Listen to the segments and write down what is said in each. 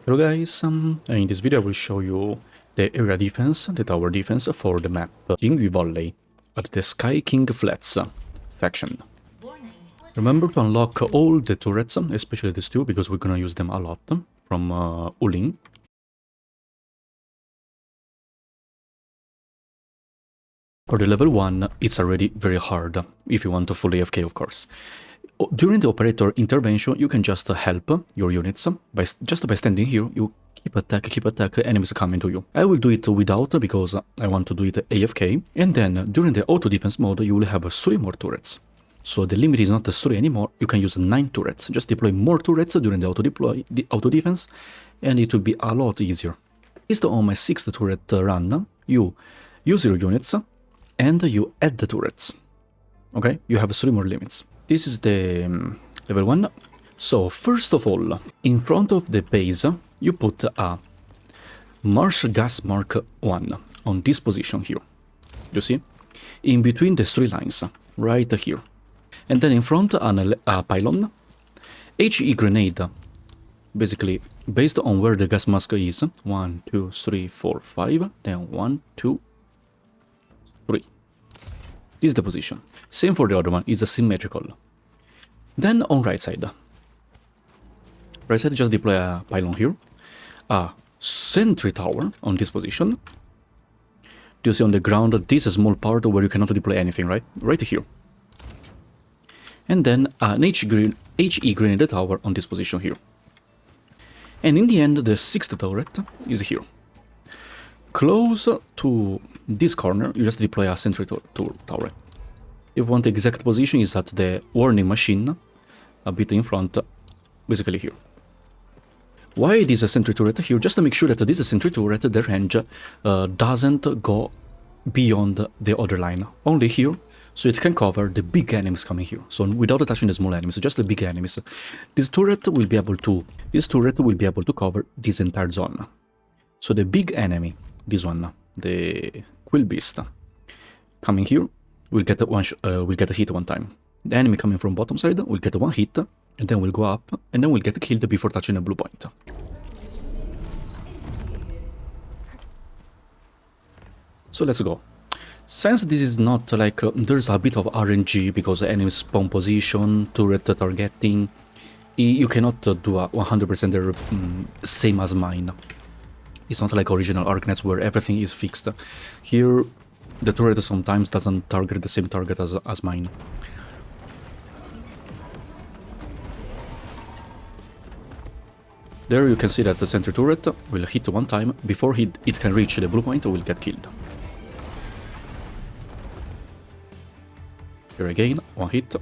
Hello guys, in this video I will show you the area defense, the tower defense for the map Jingyu Valley at the Sky King Flats faction. Remember to unlock all the turrets, especially these two, because we're gonna use them a lot from Aurylene. For the level 1, it's already very hard, if you want to full AFK of course. During the operator intervention, you can just help your units. Just by standing here, you keep attack, enemies coming to you. I will do it without, because I want to do it AFK. And then, during the auto defense mode, you will have 3 more turrets. So the limit is not 3 anymore, you can use 9 turrets. Just deploy more turrets during the auto defense, and it will be a lot easier. Based on my 6th turret run, you use your units, and you add the turrets. Okay, you have 3 more limits. This is the level 1. So, first of all, in front of the base, you put a Marsh Gas Mark 1 on this position here. You see? In between the 3 lines, right here. And then in front, a pylon. HE grenade, basically, based on where the gas mask is. 1, 2, 3, 4, 5. Then 1, 2, 3. This is the position. Same for the other one, it's symmetrical. Then on right side. Right side, just deploy a pylon here. A sentry tower on this position. Do you see on the ground this small part where you cannot deploy anything, right? Right here. And then an HE grenade tower on this position here. And in the end, the 6th turret is here. Close to this corner, you just deploy a sentry tower. If you want the exact position, is at the warning machine, a bit in front, basically here. Why it is a sentry turret here? Just to make sure that this sentry turret, the range, doesn't go beyond the other line. Only here, so it can cover the big enemies coming here. So without touching the small enemies, just the big enemies. This turret will be able to cover this entire zone. So the big enemy, this one, the Quill Beast, coming here, will get a hit one time. The enemy coming from bottom side will get 1 hit, and then will go up, and then will get killed before touching a blue point. So let's go. Since this is not like, there's a bit of RNG, because enemy spawn position, turret targeting, you cannot do a 100% same as mine. It's not like original Arknights where everything is fixed. Here, the turret sometimes doesn't target the same target as mine. There you can see that the center turret will hit one time. Before it can reach the blue point, will get killed. Here again, 1 hit.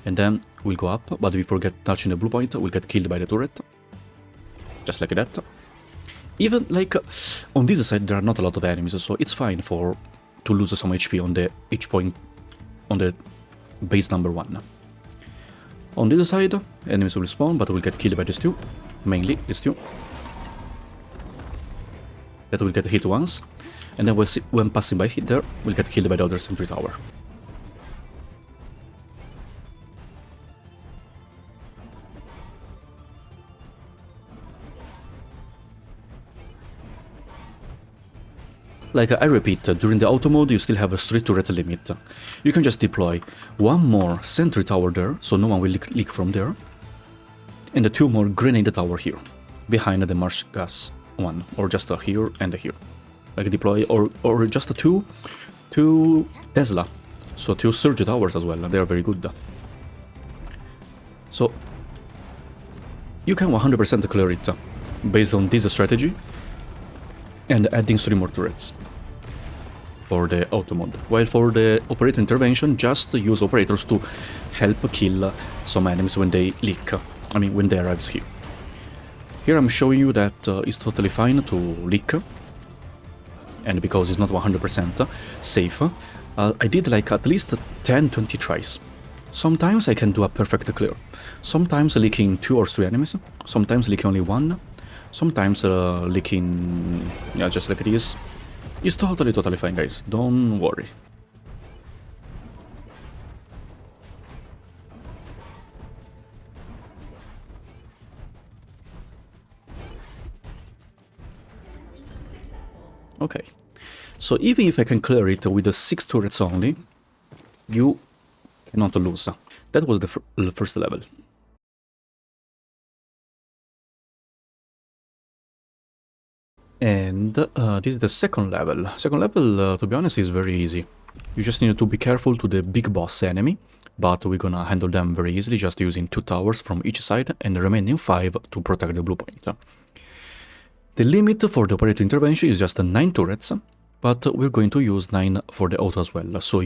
And then we'll go up, but before touching the blue point, we'll get killed by the turret. Just like that. Even like on this side there are not a lot of enemies, so it's fine to lose some HP on the point on the base number 1. On this side, enemies will spawn, but will get killed by these two, mainly these two. That will get hit once, and then when passing by there, will get killed by the other sentry tower. Like I repeat, during the auto mode you still have a strict turret limit. You can just deploy 1 more sentry tower there, so no one will leak from there, and 2 more grenade tower here, behind the marsh gas one, or just here and here. Like deploy, or just 2 Tesla, so 2 surge towers as well, they are very good. So you can 100% clear it based on this strategy, and adding 3 more turrets for the auto mode. While for the operator intervention, just use operators to help kill some enemies when they leak. I mean, when they arrive here. Here I'm showing you that it's totally fine to leak, and because it's not 100% safe, I did like at least 10-20 tries. Sometimes I can do a perfect clear. Sometimes leaking 2 or 3 enemies, sometimes leaking only 1. Sometimes leaking, yeah, just like it is. It's totally fine, guys. Don't worry. Okay. So even if I can clear it with the 6 turrets only, you cannot lose. That was the first level. And this is the second level. Second level, to be honest, is very easy. You just need to be careful to the big boss enemy, but we're gonna handle them very easily just using 2 towers from each side and the remaining 5 to protect the blue point. The limit for the operator intervention is just 9 turrets, but we're going to use 9 for the auto as well. So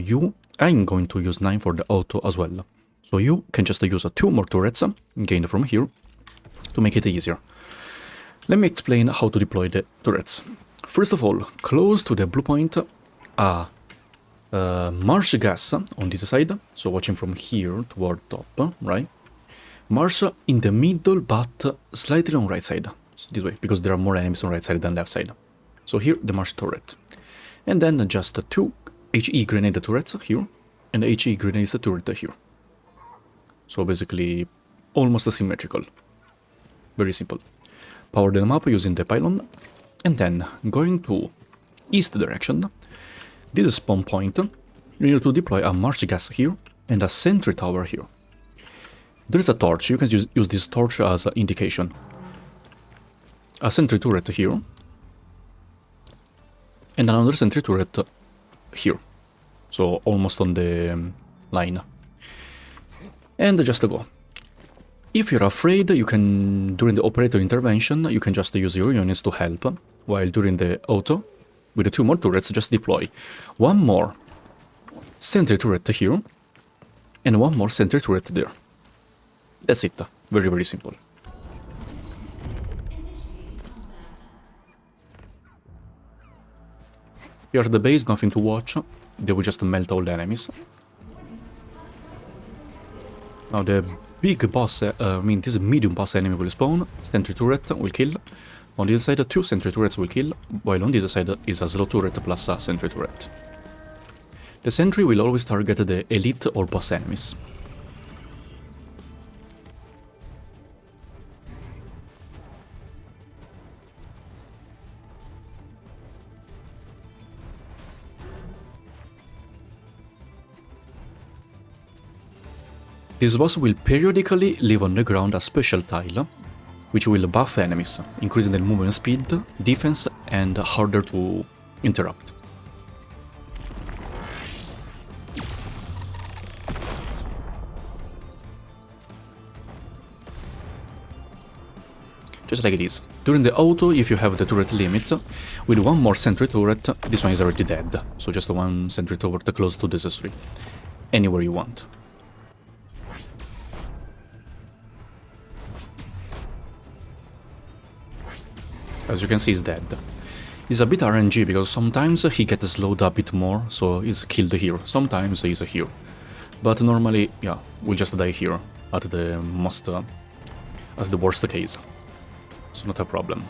I'm going to use 9 for the auto as well. So you can just use 2 more turrets gained from here to make it easier. Let me explain how to deploy the turrets. First of all, close to the blue point, marsh gas on this side, so watching from here toward top, right? Marsh in the middle, but slightly on right side, so this way, because there are more enemies on right side than left side. So here, the marsh turret. And then just 2 HE grenade turrets here, and HE grenade turret here. So basically, almost symmetrical. Very simple. Power them up using the pylon, and then going to east direction. This is spawn point. You need to deploy a marsh gas here and a sentry tower here. There's a torch. You can use this torch as an indication. A sentry turret here, and another sentry turret here. So almost on the line. And just go. If you're afraid, you can, during the operator intervention, you can just use your units to help, while during the auto, with the 2 more turrets, just deploy 1 more sentry turret here, and 1 more sentry turret there. That's it. Very, very simple. Here at the base, nothing to watch. They will just melt all the enemies. Now the big boss, this medium boss enemy will spawn, sentry turret will kill. On this side, 2 sentry turrets will kill, while on this side is a slow turret plus a sentry turret. The sentry will always target the elite or boss enemies. This boss will periodically leave on the ground a special tile, which will buff enemies, increasing their movement speed, defense, and harder to interrupt. Just like this. During the auto, if you have the turret limit, with 1 more sentry turret, this one is already dead, so just 1 sentry turret close to this 3. Anywhere you want. As you can see, he's dead. He's a bit RNG because sometimes he gets slowed a bit more, so he's killed here. Sometimes he's here. But normally, yeah, we'll just die here at the worst case. It's not a problem.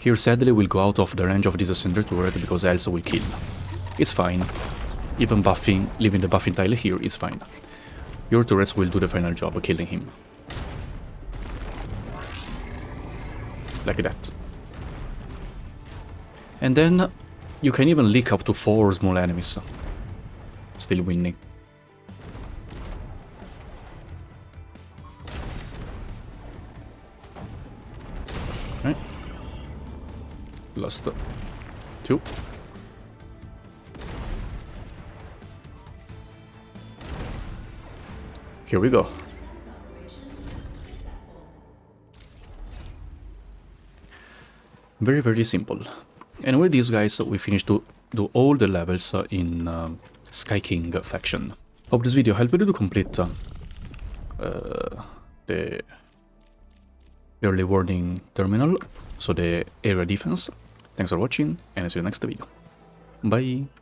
Here sadly we'll go out of the range of this sentry turret because else will kill. It's fine. Even buffing, leaving the buffing tile here is fine. Your turrets will do the final job of killing him. Like that. And then you can even leak up to 4 small enemies. Still winning. Right. Last 2. Here we go. Very, very simple. And with these guys, we finished to do all the levels in Sky King faction. Hope this video helped you to complete the early warning terminal, so the area defense. Thanks for watching, and I'll see you next video. Bye!